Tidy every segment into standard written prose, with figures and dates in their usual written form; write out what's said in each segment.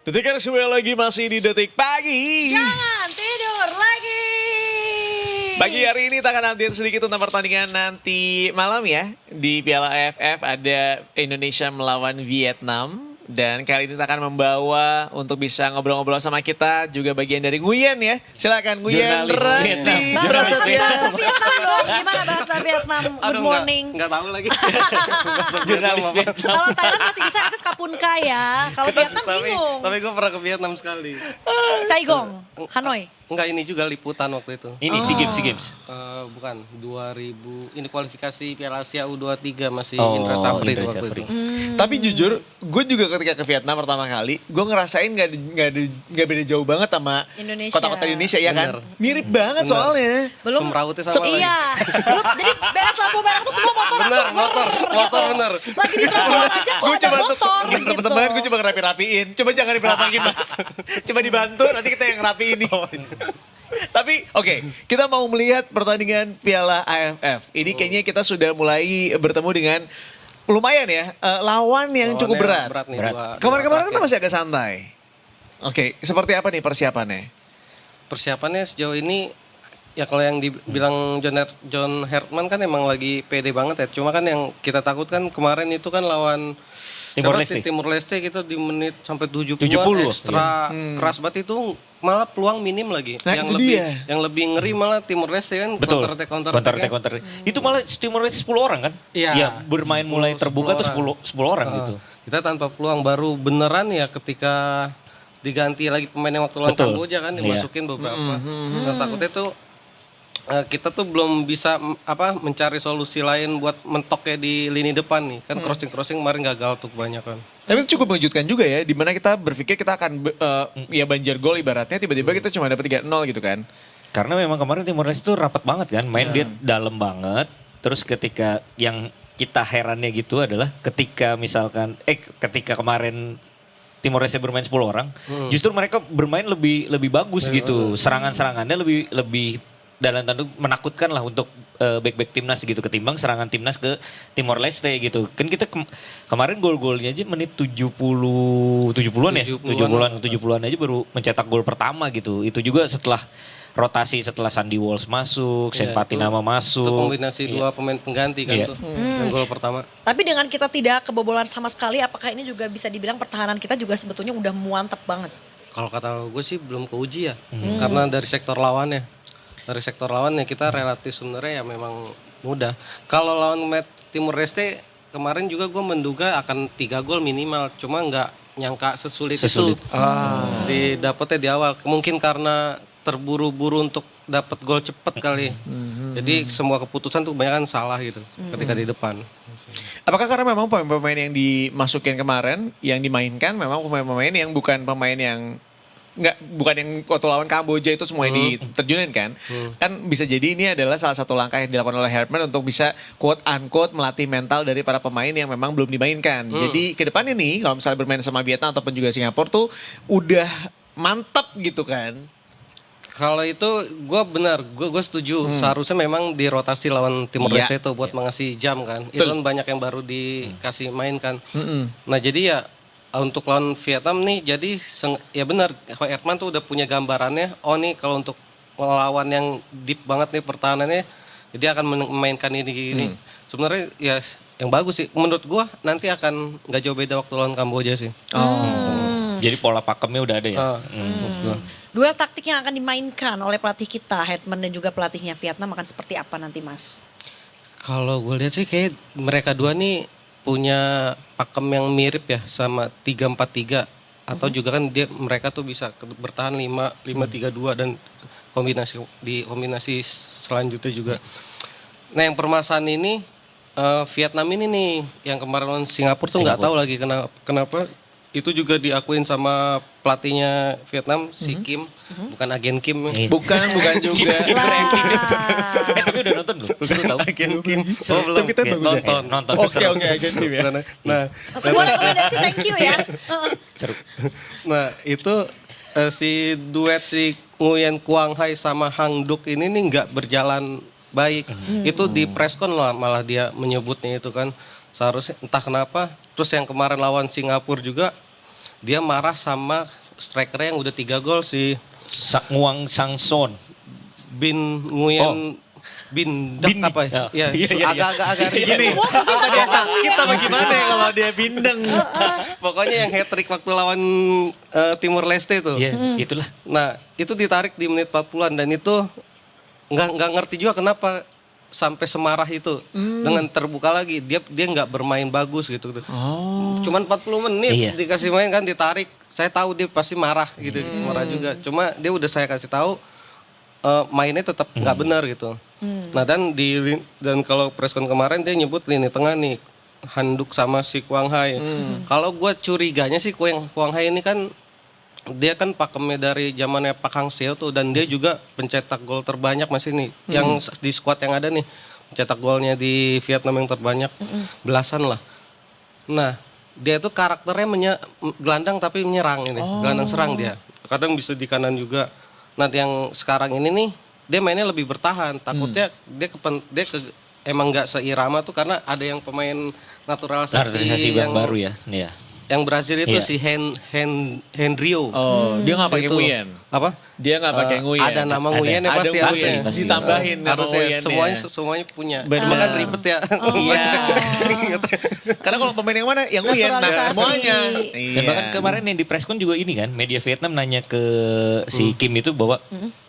Detik semua lagi masih di Detik Pagi. Jangan tidur lagi. Pagi hari ini kita akan update sedikit tentang pertandingan nanti malam ya. Di Piala AFF ada Indonesia melawan Vietnam. Dan kali ini kita akan membawa untuk bisa ngobrol-ngobrol sama kita juga bagian dari Nguyen ya. Silakan Nguyen Jurnalis Vietnam. Randy Bahasa Prasetya. Vietnam dong. Gimana bahasa Vietnam? Good morning. Enggak tahu lagi. Jurnalis Vietnam. Kalau Thailand masih bisa atas Kapunka ya. Kalau Vietnam bingung. Tapi gue pernah ke Vietnam sekali. Saigon, Hanoi. Enggak, ini juga liputan waktu itu. Ini SEA Games, SEA Games. Bukan, 2000. Ini kualifikasi Piala Asia U23 masih Oh, Indra Safri Indra waktu Safri. itu. Tapi jujur, gue juga ketika ke Vietnam pertama kali, gue ngerasain gak beda jauh banget sama Indonesia. kota-kota Indonesia ya kan? Bener. Mirip banget Bener. soalnya. Belum. Semrautnya sama lagi. Iya. Jadi beres lampu merah tuh semua motor Bener, langsung motor bener. Lagi di trotoar aja kok Gue ada coba motor untuk gitu. teman-teman, gue coba ngerapi-rapiin. Coba jangan diberantakin mas. Coba dibantu, nanti kita yang ngerapiin nih. Tapi oke, kita mau melihat pertandingan Piala AFF. Ini kayaknya kita sudah mulai bertemu dengan lumayan ya, lawan yang cukup berat. Berat nih. Berat. Kemarin-kemarin kan terakhir. masih agak santai. Oke, seperti apa nih persiapannya? Persiapannya sejauh ini ya kalau yang dibilang John Herman kan emang lagi pede banget ya. Cuma kan yang kita takutkan kemarin itu kan lawan Timor siapa Leste. sih? Timor Leste kita di menit sampai 70 70, ekstra keras banget itu malah peluang minim lagi. Nah, yang itu lebih dia. yang lebih ngeri malah Timor Leste kan Betul. counter Counter-attack. Itu malah Timor Leste 10 orang kan? Iya. Ya, bermain mulai 10 terbuka tuh orang. 10 orang gitu. Kita tanpa peluang baru beneran ya ketika diganti lagi pemain yang waktu lawan Betul. Kamboja kan Iya. dimasukin beberapa. Nah, takutnya tuh kita tuh belum bisa mencari solusi lain buat mentoknya di lini depan nih. Kan crossing kemarin gagal tuh kebanyakan. Tapi itu cukup mengejutkan juga ya, dimana kita berpikir kita akan ya banjir gol ibaratnya, tiba-tiba kita cuma dapat 3-0 gitu kan. Karena memang kemarin Timor Leste tuh rapat banget kan, main dia dalam banget. Terus ketika yang kita herannya gitu adalah ketika misalkan ketika kemarin Timor Leste bermain 10 orang, justru mereka bermain lebih bagus gitu. Serangan-serangannya lebih dalam tanda menakutkan lah untuk back timnas gitu ketimbang serangan timnas ke Timor Leste gitu. Kan kita kemarin gol-golnya aja menit 70-an ya. 70-an aja baru mencetak gol pertama gitu. Itu juga setelah rotasi, setelah Sandy Walsh masuk, Sen Patinama Itu masuk. kombinasi dua pemain pengganti kan Iya. tuh. Yang gol pertama. Tapi dengan kita tidak kebobolan sama sekali, apakah ini juga bisa dibilang pertahanan kita juga sebetulnya udah mantap banget? Kalau kata gue sih belum keuji ya. Karena dari sektor lawannya. Dari sektor lawannya kita relatif sebenarnya ya memang mudah. Kalau lawan Timor Leste kemarin juga gue menduga akan 3 gol minimal. Cuma nggak nyangka sesulit itu. Didapetnya di awal. Mungkin karena terburu-buru untuk dapat gol cepet kali. Jadi semua keputusan tuh kebanyakan salah gitu ketika di depan. Apakah karena memang pemain-pemain yang dimasukin kemarin, yang dimainkan memang pemain-pemain yang bukan pemain yang bukan yang waktu lawan Kamboja itu semuanya diterjunin kan? Kan bisa jadi ini adalah salah satu langkah yang dilakukan oleh Herman untuk bisa quote unquote melatih mental dari para pemain yang memang belum dimainkan. Jadi ke depan ini kalau misalnya bermain sama Vietnam ataupun juga Singapura tuh udah mantap gitu kan? Kalau itu gue setuju. Seharusnya memang dirotasi lawan Timor Iya. Leste tuh buat mengasih jam kan. Itu Betul. kan banyak yang baru dikasih main kan. Nah jadi ya untuk lawan Vietnam nih jadi ya benar Herman tuh udah punya gambarannya. Oh nih kalau untuk melawan yang deep banget nih pertahanannya, dia akan memainkan ini. Sebenarnya ya yang bagus sih. Menurut gue nanti akan nggak jauh beda waktu lawan Kamboja sih. Jadi pola pakemnya udah ada ya. Menurut gua. Duel taktik yang akan dimainkan oleh pelatih kita, Hetman dan juga pelatihnya Vietnam akan seperti apa nanti Mas? Kalau gue lihat sih kayak mereka dua nih punya pakem yang mirip ya sama 3-4-3 atau juga kan mereka tuh bisa bertahan 5-3-2 dan kombinasi selanjutnya juga. Nah, yang permasalahan ini Vietnam ini nih yang kemarin lawan Singapura tuh nggak tahu lagi kenapa itu juga diakuin sama pelatihnya Vietnam si Kim, bukan agen Kim. Bukan juga. Tapi udah nonton belum? Seru tau. Agen Kim. Oh, belum. Kita bagus ya? nonton. Nonton. Oke, Seru. agen tim ya. Nah, Semua rekomendasi thank you ya. Seru. Nah itu si duet si Nguyen Quang Hai sama Hang Duk ini nih nggak berjalan baik. Itu di preskon lah malah dia menyebutnya itu kan. Seharusnya entah kenapa. Terus yang kemarin lawan Singapura juga dia marah sama striker yang udah 3 gol si Nguang Sangson. Bin Nguyen Bin Dak apa ya? Iya, iya. Agak Gini, apa dia sakit apa gimana ya kalau dia bindeng? Pokoknya yang hat-trick waktu lawan Timor Leste itu. Iya, itulah. Nah, itu ditarik di menit 40-an dan itu nggak ngerti juga kenapa sampai semarah itu. Dengan terbuka lagi, dia nggak bermain bagus gitu. Cuman 40 menit Iya. dikasih main kan ditarik. Saya tahu dia pasti marah gitu, marah juga. Cuma dia udah saya kasih tahu mainnya tetap nggak benar gitu. Nah dan kalau preskon kemarin dia nyebut lini tengah nih Handuk sama si Quang Hai. Kalau gue curiganya sih Quang Hai ini kan dia kan pakemnya dari zamannya Pak Hang Seo tuh dan dia juga pencetak gol terbanyak masih nih yang di squad yang ada nih pencetak golnya di Vietnam yang terbanyak belasan lah. Nah dia tuh karakternya gelandang tapi menyerang ini gelandang serang dia kadang bisa di kanan juga. Nah yang sekarang ini nih dia mainnya lebih bertahan takutnya emang nggak seirama tuh karena ada yang pemain naturalisasi yang baru ya. Iya. Yang Brazil itu Iya. si Henrio. Oh, dia nggak pakai Itu. Nguyen. Apa? Dia nggak pakai Nguyen. Ada nama Nguyen ya Ada pasti Nguyen. harusnya. Pasti. Ditambahin nama Harusnya Nguyen. semuanya punya. Benar. Cuma kan ribet ya. Iya. Karena kalau pemain yang mana? Yang Nguyen. Nah, Naturalisasi. semuanya. Dan bahkan kemarin yang di preskon juga ini kan, media Vietnam nanya ke si Kim itu bahwa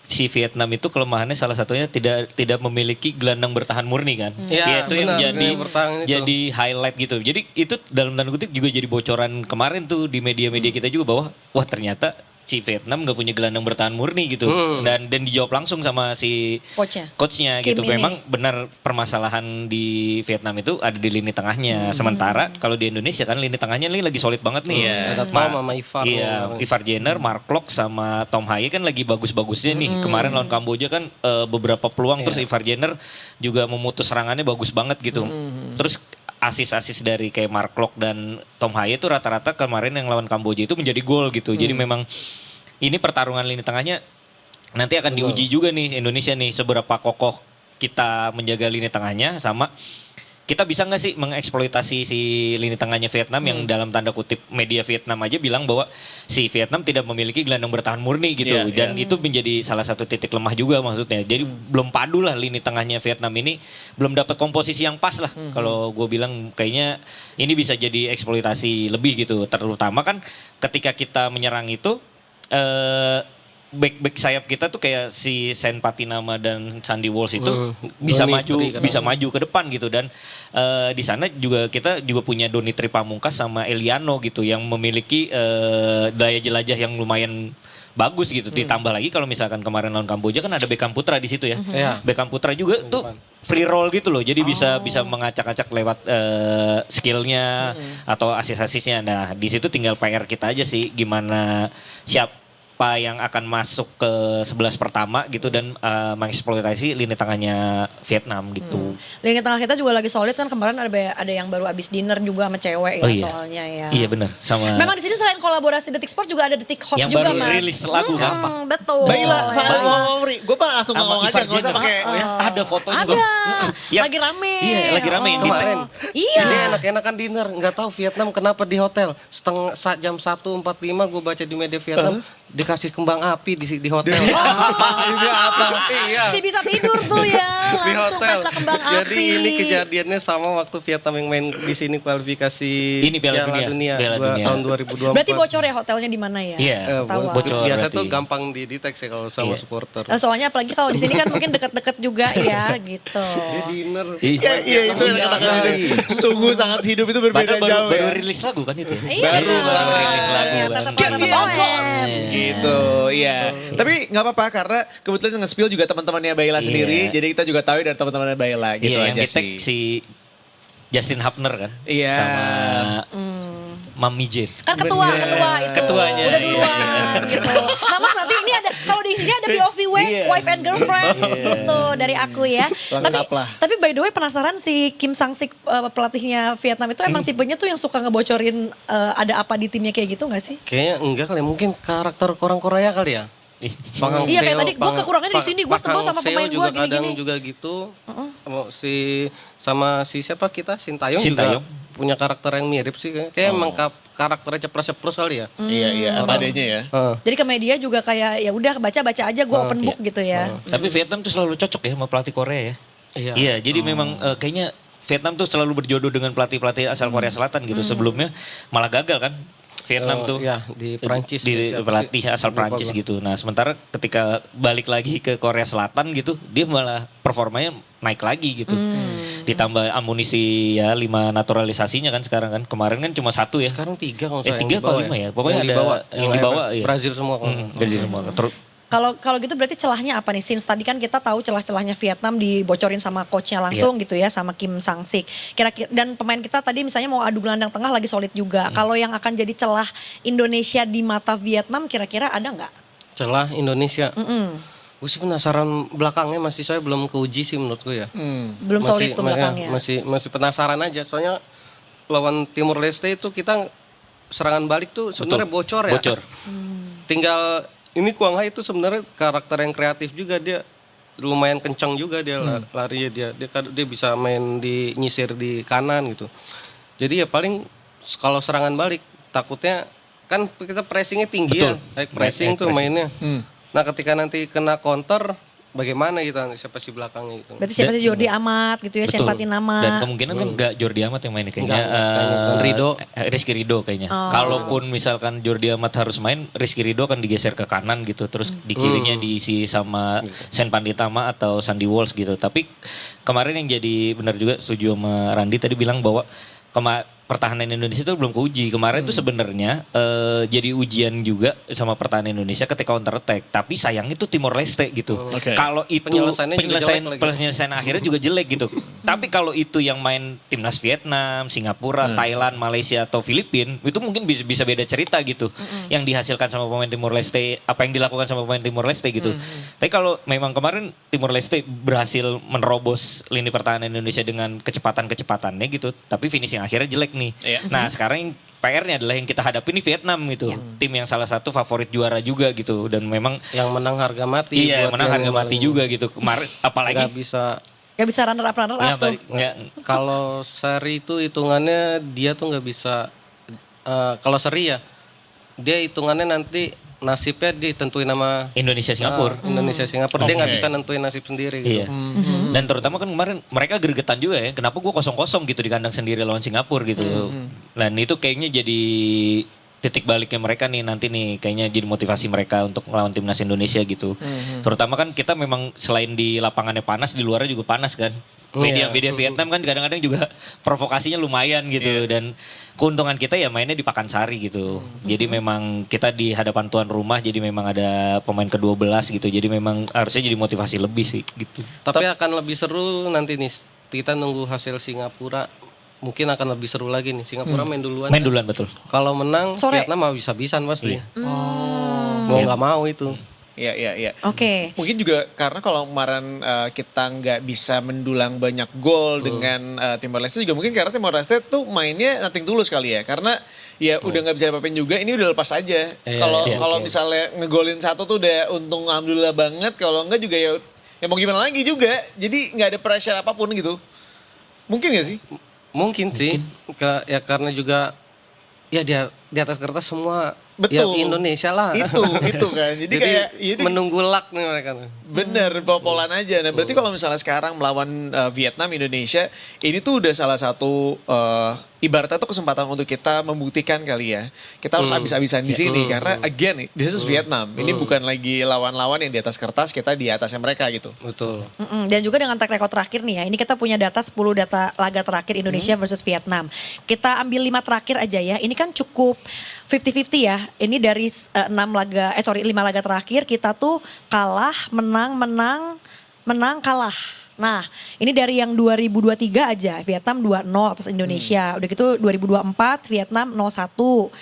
si Vietnam itu kelemahannya salah satunya tidak memiliki gelandang bertahan murni kan. Iya, Itu yang benar, jadi yang bertahan itu. jadi highlight gitu. Jadi itu dalam tanda kutip juga jadi bocoran kemarin tuh di media-media kita juga bahwa wah ternyata si Vietnam nggak punya gelandang bertahan murni gitu. Dan dijawab langsung sama si coachnya Kim gitu. ini. Memang benar permasalahan di Vietnam itu ada di lini tengahnya. Sementara kalau di Indonesia kan lini tengahnya ini lagi solid banget nih. Ada Tom sama Ivar. Iya, Ivar Jenner, Mark Klok sama Tom Haye kan lagi bagus-bagusnya nih. Kemarin lawan Kamboja kan beberapa peluang terus Ivar Jenner juga memutus serangannya bagus banget gitu. Terus asis-asis dari kayak Mark Klok dan Tom Haye itu rata-rata kemarin yang lawan Kamboja itu menjadi gol gitu. Jadi memang ini pertarungan lini tengahnya nanti akan diuji juga nih Indonesia nih seberapa kokoh kita menjaga lini tengahnya sama kita bisa nggak sih mengeksploitasi si lini tengahnya Vietnam yang dalam tanda kutip media Vietnam aja bilang bahwa si Vietnam tidak memiliki gelandang bertahan murni gitu dan itu menjadi salah satu titik lemah juga maksudnya. Jadi belum padu lah lini tengahnya Vietnam ini belum dapat komposisi yang pas lah. Kalau gue bilang kayaknya ini bisa jadi eksploitasi lebih gitu. Terutama kan ketika kita menyerang itu back sayap kita tuh kayak si Sen Patinama dan Sandy Walsh itu bisa maju ke depan gitu dan di sana juga kita juga punya Donitri Pamungkas sama Eliano gitu yang memiliki daya jelajah yang lumayan bagus gitu. Ditambah lagi kalau misalkan kemarin lawan Kamboja kan ada Beckham Putra di situ ya. Beckham Putra juga tuh free roll gitu loh. Jadi bisa mengacak-acak lewat skillnya atau asis-asisnya. Nah, di situ tinggal PR kita aja sih gimana siapa yang akan masuk ke 11 pertama gitu dan mengeksploitasi lini tengahnya Vietnam gitu. Lini tengah kita juga lagi solid kan kemarin ada yang baru abis dinner juga sama cewek ya soalnya ya. Iya benar sama. Memang di sini selain kolaborasi Detik Sport juga ada Detik Hot yang juga baru Mas. rilis lagu kan. Betul. Baiklah, Ya. gue langsung ngomong aja nggak usah pakai. Ada fotonya Ada. Yang- Lagi rame. Iya, lagi rame. Oh. Kemarin. Iya. Ini enak-enakan dinner. Nggak tahu Vietnam kenapa di hotel. Jam 1.45 gue baca di media Vietnam dikasih kembang api di hotel. Ini apa? Iya. Si bisa tidur tuh ya. Di Langsung hotel. pesta kembang Jadi api. ini kejadiannya sama waktu Vietnam yang main di sini kualifikasi Ini Piala Dunia. Piala Dunia. tahun 2024. Berarti bocor ya hotelnya di mana ya? Iya, Tahu. bocor. Biasa berarti. tuh gampang dideteksi kalau sama Iya. supporter. Soalnya apalagi kalau di sini kan mungkin deket-deket juga ya gitu. Dia dinner. Iya itu Iya, katakan iya. itu. Sungguh sangat hidup itu berbeda Padahal jauh baru ya. rilis lagu kan itu ya? Iya, Baru rilis lagu Iya, kan. tetap Get the OM. Gitu, iya. Tapi nggak apa-apa karena kebetulan nge-spill juga teman-temannya Baila Iya. sendiri. Jadi kita juga tahu dari teman-temannya Baila gitu Iya, yang aja di-tag sih. si Justin Hapner kan? Iya. Sama Mami Jane. Kan ketua itu. Ketuanya, Udah iya. duluan gitu. Nah Mas nanti ini ada kalau di sini ada POV Iya. wife and girlfriend gitu dari aku ya. Lengkap lah. Tapi by the way penasaran si Kim Sang Sik pelatihnya Vietnam itu emang tipenya tuh yang suka ngebocorin ada apa di timnya kayak gitu gak sih? Kayaknya enggak kali, mungkin karakter orang Korea kali ya. Pang Hang Iya, kayak Seo, tadi gua kekurangannya di sini, gua Pak sebel Hang sama Seo pemain gua juga kadang gini-gini. juga gitu. Sama si siapa kita Sintayong juga Sintayong. punya karakter yang mirip sih. Kayak emang karakternya ceplos-ceplos kali ya. Iya, iya, apa adanya ya. Jadi ke media juga kayak ya udah baca-baca aja gue open book gitu ya. Tapi Vietnam tuh selalu cocok ya sama pelatih Korea ya. Iya, jadi memang kayaknya Vietnam tuh selalu berjodoh dengan pelatih-pelatih asal Korea Selatan gitu. Sebelumnya malah gagal kan Vietnam tuh. Ya, di Prancis. Di pelatih asal Prancis gitu. Nah, sementara ketika balik lagi ke Korea Selatan gitu, dia malah performanya naik lagi gitu. Ditambah amunisi ya 5 naturalisasinya kan sekarang kan. Kemarin kan cuma 1 ya. Sekarang 3 kalau 3 apa 5 ya? Pokoknya yang ada dibawa, yang dibawa ya. Brazil semua. Brazil semua. Terus Kalau gitu berarti celahnya apa nih? Since tadi kan kita tahu celah-celahnya Vietnam dibocorin sama coachnya langsung gitu ya, sama Kim Sang Sik. Kira-kira dan pemain kita tadi misalnya mau adu gelandang tengah lagi solid juga. Kalau yang akan jadi celah Indonesia di mata Vietnam kira-kira ada nggak? Celah Indonesia. Gue sih penasaran belakangnya masih saya belum keuji sih menurut gue ya. Belum solid tuh belakangnya. Masih penasaran aja. Soalnya lawan Timor Leste itu kita serangan balik tuh sebenarnya bocor ya. bocor. Tinggal ini Kuang Hai itu sebenarnya karakter yang kreatif juga, dia lumayan kencang juga dia larinya dia bisa main di nyisir di kanan gitu. Jadi ya paling kalau serangan balik takutnya kan kita pressingnya tinggi. Betul. Ya, high pressing tuh mainnya. Nah ketika nanti kena counter bagaimana gitu siapa sih belakangnya gitu. Berarti siapa sih Jordi Amat gitu ya, Shane Patinama. Dan kemungkinan kan enggak Jordi Amat yang main kayaknya. Enggak, Ridho. Rizky Ridho kayaknya. Kalaupun misalkan Jordi Amat harus main, Rizky Ridho akan digeser ke kanan gitu. Terus di kirinya diisi sama Sen Panditama atau Sandy Walsh gitu. Tapi kemarin yang jadi benar juga setuju sama Randi tadi bilang bahwa pertahanan Indonesia itu belum keuji. Kemarin itu sebenarnya jadi ujian juga sama pertahanan Indonesia ketika counter attack. Tapi sayang itu Timor Leste gitu. Kalau itu penyelesaian akhirnya juga jelek gitu. Tapi kalau itu yang main timnas Vietnam, Singapura, Thailand, Malaysia atau Filipina, itu mungkin bisa beda cerita gitu. Yang dihasilkan sama pemain Timor Leste, apa yang dilakukan sama pemain Timor Leste gitu. Tapi kalau memang kemarin Timor Leste berhasil menerobos lini pertahanan Indonesia dengan kecepatan-kecepatannya gitu. Tapi finishing akhirnya jelek nih. Nah sekarang PR-nya adalah yang kita hadapi ini Vietnam gitu. Tim yang salah satu favorit juara juga gitu. Dan memang yang menang harga mati. Iya, menang harga mati juga gitu. Kemarin apalagi Gak bisa runner up tuh. Kalau seri itu hitungannya dia tuh nggak bisa. Kalau seri ya dia hitungannya nanti nasibnya ditentuin sama Indonesia Singapura. Dia nggak bisa nentuin nasib sendiri gitu. Iya. Dan terutama kan kemarin mereka gregetan juga ya. Kenapa gue 0-0 gitu di kandang sendiri lawan Singapura gitu. Dan itu kayaknya jadi titik baliknya mereka nih nanti nih, kayaknya jadi motivasi mereka untuk melawan timnas Indonesia gitu. Terutama kan kita memang selain di lapangannya panas, di luarnya juga panas kan. Media Vietnam kan kadang-kadang juga provokasinya lumayan gitu. Dan keuntungan kita ya mainnya di Pakansari gitu. Jadi memang kita di hadapan tuan rumah, jadi memang ada pemain ke-12 gitu. Jadi memang harusnya jadi motivasi lebih sih gitu. Tapi akan lebih seru nanti nih, kita nunggu hasil Singapura. Mungkin akan lebih seru lagi nih. Singapura main duluan. Main duluan betul. Kalau menang Sore. Vietnam bisa-bisan pasti. Mau nggak mau itu. Iya. Oke. Mungkin juga karena kalau kemarin kita nggak bisa mendulang banyak gol dengan Timor Leste juga mungkin karena Timor Leste tuh mainnya nothing tulus kali ya. Karena ya udah nggak bisa diapa-apain juga, ini udah lepas aja. Kalau misalnya ngegolin 1 tuh udah untung alhamdulillah banget. Kalau enggak juga ya mau gimana lagi juga. Jadi nggak ada pressure apapun gitu. Mungkin nggak sih? Mungkin sih. Ya karena juga ya dia di atas kertas semua. Betul. Ya Indonesia lah. Itu kan. Jadi kayak menunggu luck nih mereka. Bener, pol-polan aja. Nah berarti kalau misalnya sekarang melawan Vietnam, Indonesia, ini tuh udah salah satu ibaratnya tuh kesempatan untuk kita membuktikan kali ya. Kita harus habis-habisan di sini karena again, this is Vietnam. Ini bukan lagi lawan-lawan yang di atas kertas, kita di atasnya mereka gitu. Betul. Dan juga dengan track record terakhir nih ya, ini kita punya data 10 data laga terakhir Indonesia versus Vietnam. Kita ambil 5 terakhir aja ya, ini kan cukup 50-50 ya. Ini dari 5 laga terakhir kita tuh kalah, menang, kalah. Nah, ini dari yang 2023 aja, Vietnam 2-0 atas Indonesia. Udah gitu 2024 Vietnam 0-1.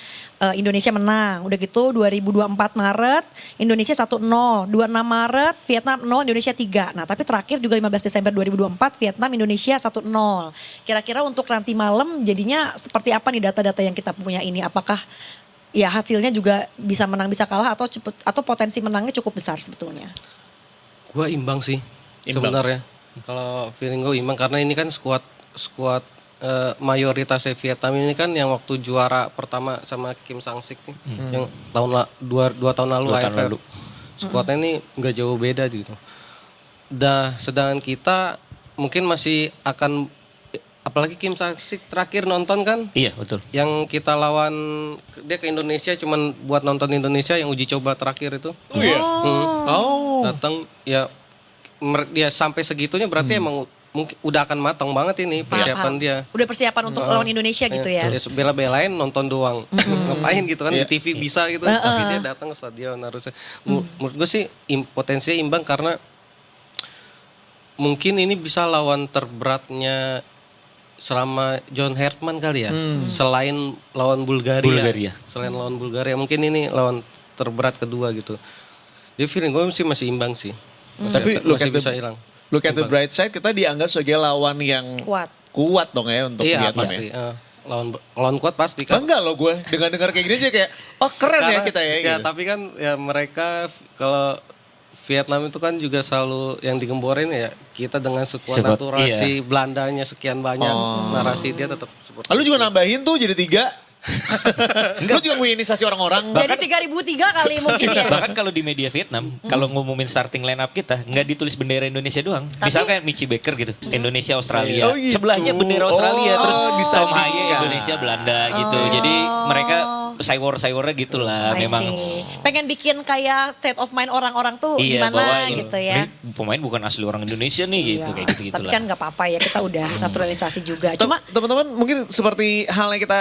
Indonesia menang. Udah gitu 2024 Maret Indonesia 1-0. 26 Maret Vietnam 0, Indonesia 3. Nah, tapi terakhir juga 15 Desember 2024 Vietnam Indonesia 1-0. Kira-kira untuk nanti malam jadinya seperti apa nih data-data yang kita punya ini? Apakah ya hasilnya juga bisa menang bisa kalah atau potensi menangnya cukup besar sebetulnya? Gua imbang sih sebenarnya. Kalau feeling gue imbang karena ini kan squad mayoritasnya Vietnam ini kan yang waktu juara pertama sama Kim Sang-sik nih, yang dua tahun lalu 2 tahun AFF. lalu. Skuadnya ini nggak jauh beda gitu. Sedangkan kita mungkin masih akan, apalagi Kim Sang-sik terakhir nonton kan, Iya, betul. yang kita lawan dia ke Indonesia cuman buat nonton Indonesia yang uji coba terakhir itu. Oh iya. Oh. Datang ya dia sampai segitunya berarti emang mungkin udah akan matang banget ini persiapan dia. Udah persiapan untuk lawan Indonesia gitu ya. Dia bela-belain nonton doang. Ngapain gitu kan di TV bisa gitu. Tapi dia datang ke stadion harusnya. Menurut gue sih potensinya imbang karena mungkin ini bisa lawan terberatnya selama John Herman kali ya. Selain lawan Bulgaria. Selain lawan Bulgaria mungkin ini lawan terberat kedua gitu. Jadi feeling gue sih masih imbang sih. Tapi look masih at bisa hilang. Look at the bright side, kita dianggap sebagai lawan yang kuat dong ya untuk Vietnam pasti. ya. Lawan kuat pasti kan. Enggak loh gue, dengan dengar kayak gini aja kayak, oh keren ya kita ya. Ya Gitu. tapi kan ya mereka kalau Vietnam itu kan juga selalu yang digemborin ya kita dengan sekuat naturasi Belandanya sekian banyak, narasi dia tetap seperti Lalu juga nambahin tuh jadi 3. Lu juga menginisiasi orang-orang. Jadi 3003 kali mungkin ya. Bahkan kalau di media Vietnam, kalau ngumumin starting line up kita, nggak ditulis bendera Indonesia doang. Misalkan Michi Baker gitu, Indonesia Australia. Oh gitu. Sebelahnya bendera Australia, terus Tom disandingkan. Haye Indonesia Belanda gitu. Jadi mereka saywar-saywarnya gitu lah I memang. see. Pengen bikin kayak state of mind orang-orang tuh Iya, gimana bahwa gitu ya. ini pemain bukan asli orang Indonesia nih gitu, Iya. kayak gitu-gitu Tapi lah. kan gak apa-apa ya, kita udah naturalisasi juga. Cuma Teman-teman mungkin seperti halnya kita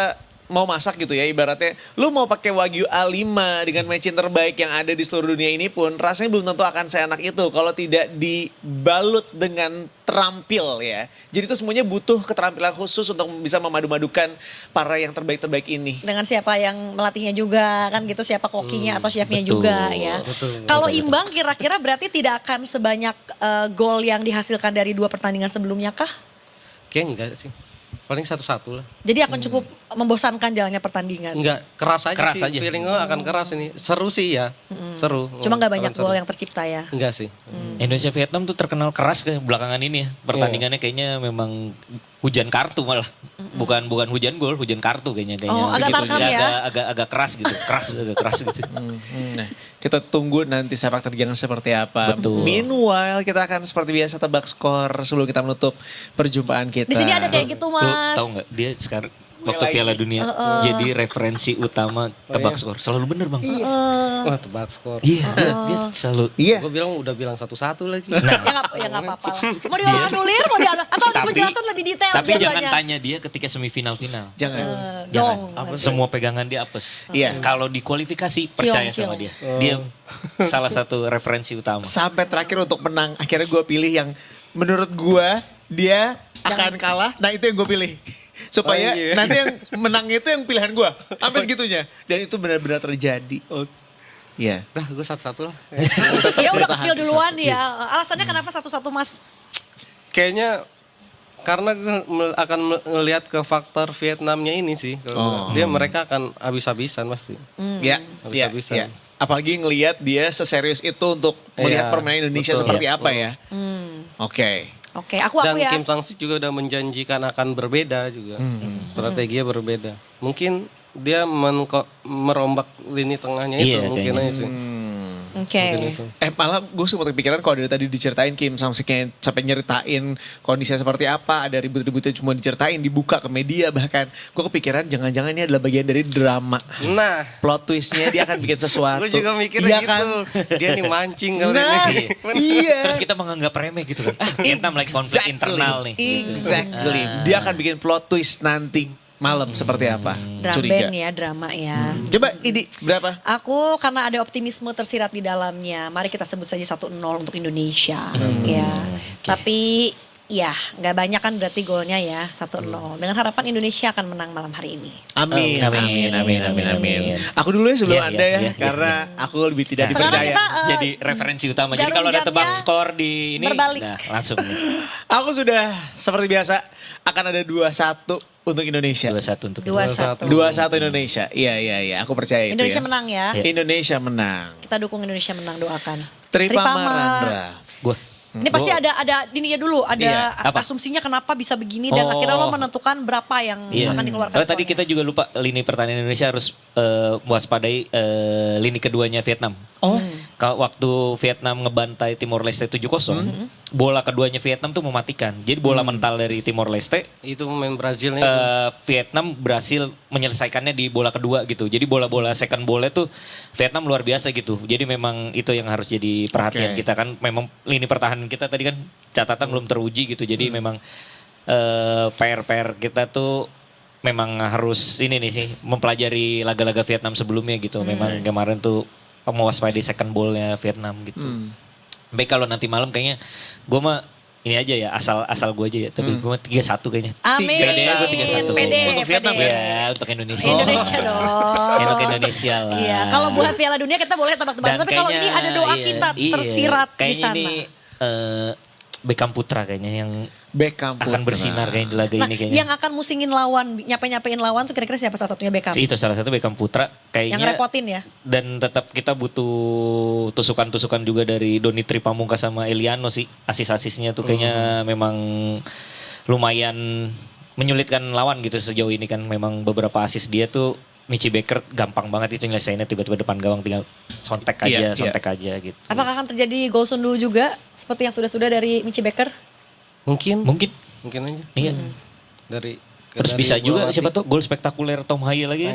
mau masak gitu ya, ibaratnya lu mau pakai Wagyu A5 dengan mecin terbaik yang ada di seluruh dunia ini pun rasanya belum tentu akan seenak itu kalau tidak dibalut dengan terampil ya. Jadi itu semuanya butuh keterampilan khusus untuk bisa memadu-madukan para yang terbaik-terbaik ini. dengan siapa yang melatihnya juga kan gitu, siapa kokinya atau chefnya juga ya. Kalau imbang kira-kira berarti tidak akan sebanyak gol yang dihasilkan dari 2 pertandingan sebelumnya kah? Kayaknya enggak sih. Paling 1-1 lah. Jadi akan cukup membosankan jalannya pertandingan. Enggak, keras Keras sih. aja. Feeling gue akan keras ini. Seru sih ya. Seru. Cuma gak banyak Akan seru. gol yang tercipta ya. Enggak sih. Indonesia Vietnam tuh terkenal keras kan belakangan ini ya. Pertandingannya kayaknya memang hujan kartu malah. Bukan hujan gol, hujan kartu kayaknya. Oh, agak Segitu. tarkam Jadi ya. Agak keras gitu. Agak keras gitu. Nah, kita tunggu nanti sepak terjang seperti apa. Betul. Meanwhile, kita akan seperti biasa tebak skor sebelum kita menutup perjumpaan kita. Di sini ada kayak gitu Lu mas. tahu nggak dia sekarang waktu lagi. Piala Dunia jadi referensi utama tebak skor. Selalu bener bang. Wah, tebak skor. Iya, dia selalu. Iya. Gue udah bilang 1-1 lagi. Ya nggak apa-apa lah. Mau dianulir, mau atau ada penjelasan lebih detail Tapi biasanya. jangan tanya dia ketika semifinal final. Jangan. Zong. Semua pegangan dia apes. Iya. Kalau di kualifikasi percaya sama dia. Dia salah satu referensi utama. Sampai terakhir untuk menang, akhirnya gue pilih yang menurut gue dia akan kalah. Nah itu yang gue pilih. Supaya Oh, iya. nanti yang menang itu yang pilihan gue. Sampai segitunya. Dan itu benar-benar terjadi. Iya. Dah, gue 1-1 lah. Ya udah ke-spill duluan ya. Alasannya kenapa satu-satu mas? Kayaknya karena gue akan melihat ke faktor Vietnamnya ini sih. Mereka akan habis-habisan pasti. Ya, ya, Habis-habisan. ya. Apalagi ngelihat dia seserius itu untuk melihat Iya, permainan Indonesia betul. seperti Iya. apa ya. Oke. Oke, aku Dan ya. Kim Sang-sik juga udah menjanjikan akan berbeda juga. Strateginya berbeda. Mungkin dia merombak lini tengahnya itu Iya, mungkin kayaknya. aja sih. Oke. Mungkin itu. Malah gue sempat kepikiran kalau dari tadi diceritain Kim Sang-siknya sampai nyeritain kondisinya seperti apa, ada ribut-ributnya cuma diceritain, dibuka ke media bahkan. Gue kepikiran jangan-jangan ini adalah bagian dari drama. Nah, Plot twistnya dia akan bikin sesuatu. gue juga mikirnya Iya gitu. Dia nih mancing kali Nah, ini. iya. Terus kita menganggap remeh gitu kan. Vietnam lagi konflik internal nih. gitu. Exactly. Dia akan bikin plot twist nanti malam seperti apa. Drum Curiga. band ya, drama ya. Coba ini berapa? Aku karena ada optimisme tersirat di dalamnya. Mari kita sebut saja 1-0 untuk Indonesia. Ya. Tapi ya nggak banyak kan berarti golnya ya 1-0. Dengan harapan Indonesia akan menang malam hari ini. Amin. Amin, amin, amin, amin. Aku dulu ya sebelum Iya, Anda iya, ya, iya, karena aku lebih tidak Sekarang dipercaya. kita Jadi referensi utama. Jadi jarum kalau ada tebak jamnya skor di ini, berbalik. nah langsung nih. Aku sudah seperti biasa akan ada 2-1 untuk Indonesia. 2-1 untuk 2-1. 2-1 Indonesia. Iya, aku percaya itu Indonesia ya. menang ya. Iya. Indonesia menang. Kita dukung Indonesia menang, doakan. Tripa Marandra. Gue Ini pasti ada ininya dulu, ada Iya, apa? asumsinya kenapa bisa begini dan Oh. akhirnya lo menentukan berapa yang akan dikeluarkan. Oh, tadi skornya. kita juga lupa lini pertahanan Indonesia harus waspadai lini keduanya Vietnam. Oh. Waktu Vietnam ngebantai Timor Leste 7-0, bola keduanya Vietnam tuh mematikan. Jadi bola mental dari Timor Leste, Itu pemain Brazilnya itu. Vietnam berhasil menyelesaikannya di bola kedua gitu. Jadi bola-bola second ball-nya tuh Vietnam luar biasa gitu. Jadi memang itu yang harus jadi perhatian Oke. kita kan. Memang lini pertahanan kita tadi kan catatan belum teruji gitu. Jadi memang PR kita tuh memang harus ini nih sih mempelajari laga-laga Vietnam sebelumnya gitu. Memang kemarin tuh mewaspadai second ball-nya Vietnam gitu. Baik kalau nanti malam kayaknya gue mah ini aja ya asal gue aja ya. Tapi gue mah 3-1 kayaknya. Amin. Pede gue 3-1. Pede, Untuk Vietnam pede. Ya untuk Indonesia. Indonesia dong. Untuk Indonesia lah. Iya, kalau buat Piala Dunia kita boleh tebak-tebakan. Tapi kalau ini ada doa iya, kita iya, tersirat di kayaknya sana. ini Beckham Putra kayaknya yang Beckham akan bersinar kayaknya di laga Nah, ini kayaknya. yang akan musingin lawan, nyapain lawan tuh kira-kira siapa salah satunya Beckham? Itu salah satu Beckham Putra kayaknya. Yang repotin ya? Dan tetap kita butuh tusukan-tusukan juga dari Doni Tripamungkas sama Eliano sih. Asis-asisnya tuh kayaknya memang lumayan menyulitkan lawan gitu sejauh ini kan. Memang beberapa asis dia tuh Michi Baker gampang banget itu nyelesainnya tiba-tiba depan gawang tinggal sontek Iya, aja gitu. Apakah akan terjadi gol sundul juga seperti yang sudah-sudah dari Michi Baker? Mungkin Mungkin. aja. Iya. Dari Terus dari bisa juga bola siapa mati. tuh gol spektakuler Tom Haye lagi.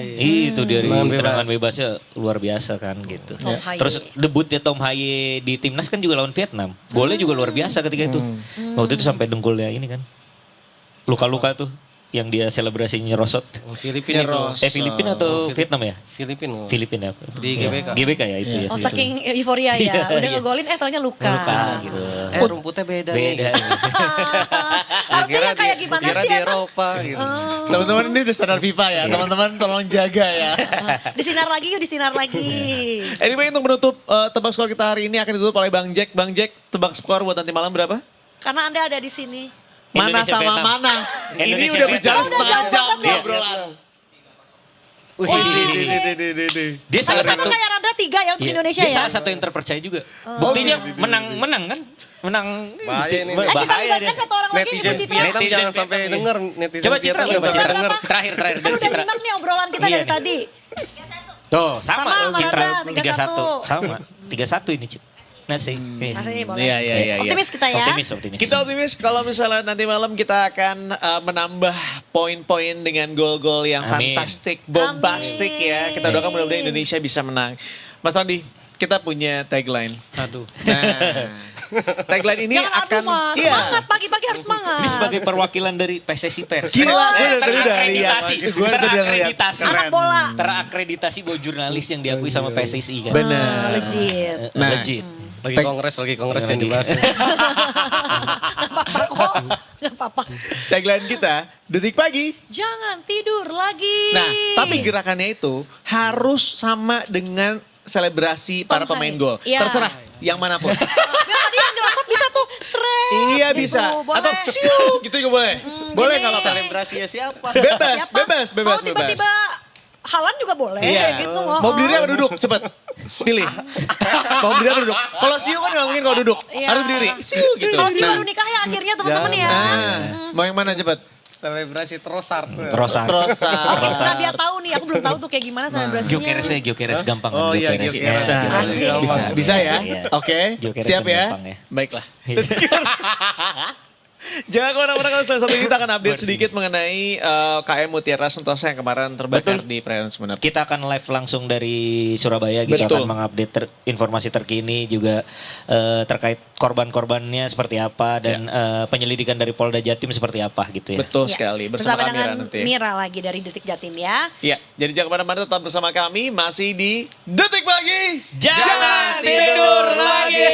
Itu dari Tendangan bebas. tendangan bebasnya luar biasa kan gitu. Tom Haye. Terus debutnya Tom Haye di timnas kan juga lawan Vietnam. Golnya juga luar biasa ketika itu. Waktu itu sampai dengkulnya ini kan. Luka-luka tuh yang dia selebrasi nyerosot. Filipina itu. Nyeros. Filipina atau Vietnam ya? Filipina. Filipina. Di GBK. GBK ya itu ya. Oh saking euforia ya, Iya, udah iya. ngegolin taunya luka. Luka gitu. Rumputnya beda, Beda. nih. Harusnya yang kayak gimana Kira sih di emang? Eropa gitu. Teman-teman ini udah standar FIFA ya. Teman-teman tolong jaga ya. Disinar lagi yuk, disinar lagi. Anyway untuk menutup tebak skor kita hari ini akan ditutup oleh Bang Jack. Bang Jack tebak skor buat nanti malam berapa? Karena Anda ada di sini. Mana Indonesia, sama Vietnam. mana? Ini Indonesia, udah Vietnam. berjalan Oh, udah setengah jauh jam banget nih ya? obrolan. Dia Sama salah satu kayak Randa 3 ya untuk Iya, Indonesia dia ya. salah satu yang terpercaya juga. Buktinya menang kan? Menang. Bahaya ini. Kita Bahaya libatkan dia. satu orang lagi Netizen Ibu Citra. Vietnam Netizen jangan sampai Vietnam, denger. Netizen Coba Citra, Vietnam coba jangan Citra. sampai denger. Terakhir Kan dari udah Citra. nyimak nih obrolan kita Iya dari nih. tadi. Tuh, sama, Sama, sama Citra Randa, 3-1. Sama. 3-1 ini, Cit. Nah sih. Asli, boleh. Iya. Optimis kita ya. Optimis. Kita optimis kalau misalnya nanti malam kita akan menambah poin-poin dengan gol-gol yang Amin. fantastik, bombastik ya. Kita doakan mudah-mudahan Amin. Indonesia bisa menang. Mas Randi, kita punya tagline. Aduh. Nah, tagline ini Jangan akan aduh mas, semangat pagi-pagi harus semangat. Ini sebagai perwakilan dari PSSI Pers. Gila, gue Eh, tadi udah lihat. terakreditasi. Gue tadi udah lihat. Terakreditasi. Anak bola. Terakreditasi bahwa jurnalis yang diakui sama PSSI kan. Benar. Legit. Nah. Legit. Lagi kongres yang dibahas. Gak apa-apa kok, gak apa-apa. Tagline kita, detik pagi. Jangan tidur lagi. Nah, tapi gerakannya itu harus sama dengan selebrasi para Tom pemain Haye. gol. Iya. Terserah yang manapun. Yang tadi yang nyerosot bisa tuh straight. Iya gitu, bisa. boleh. Atau ciu gitu juga boleh. Boleh gini. nggak apa-apa. Selebrasinya siapa? Bebas, Siapa? bebas, bebas, Mau tiba-tiba Halan juga boleh Iya. gitu. Mau berdiri apa duduk? Cepet. Pilih. Mau berdiri apa duduk? Kalau siu kan nggak mungkin kalau duduk. Iya. Harus berdiri. Siu gitu. Kalau sih baru nikah ya akhirnya teman-teman ya. Mau yang mana cepet? Selebrasi Trossard. Trossard. Trosa. Nah biar tahu nih, aku belum tahu tuh kayak gimana selebrasinya. Gyokeres gampang Oh kan iya, Gyokeres. Gyokeres. Ya, Nah, Gyokeres. bisa ya? Iya. Oke. Gyokeres Siap kan ya? gampang ya. Baiklah. Jangan kemana-mana, kalau setelah satu ini kita akan update sedikit mengenai KM Mutiara Sentosa yang kemarin terbakar di perairan Sumeneb. Kita akan live langsung dari Surabaya. Kita Betul. akan mengupdate informasi terkini juga terkait korban-korbannya seperti apa dan penyelidikan dari Polda Jatim seperti apa gitu ya. Betul Iya. sekali, bersama Kamira dengan nanti. Mira lagi dari Detik Jatim ya. Iya, jadi jangan kemana-mana, tetap bersama kami masih di Detik Pagi. Jangan tidur lagi.